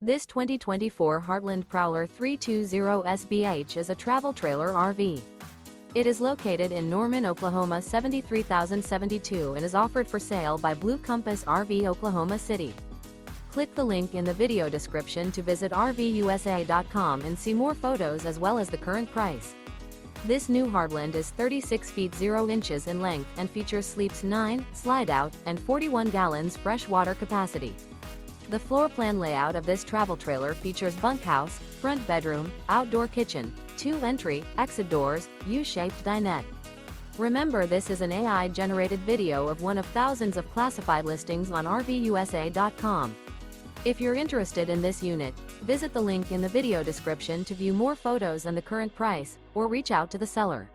This 2024 Heartland Prowler 320SBH is a travel trailer RV. It is located in Norman, Oklahoma 73072 and is offered for sale by Blue Compass RV Oklahoma City. Click the link in the video description to visit RVUSA.com and see more photos as well as the current price. This new Heartland is 36 feet 0 inches in length and features sleeps 9, slide-out, and 41 gallons fresh water capacity. The floor plan layout of this travel trailer features bunkhouse, front bedroom, outdoor kitchen, 2 entry, exit doors, U-shaped dinette. Remember, this is an AI-generated video of one of thousands of classified listings on RVUSA.com. If you're interested in this unit, visit the link in the video description to view more photos and the current price, or reach out to the seller.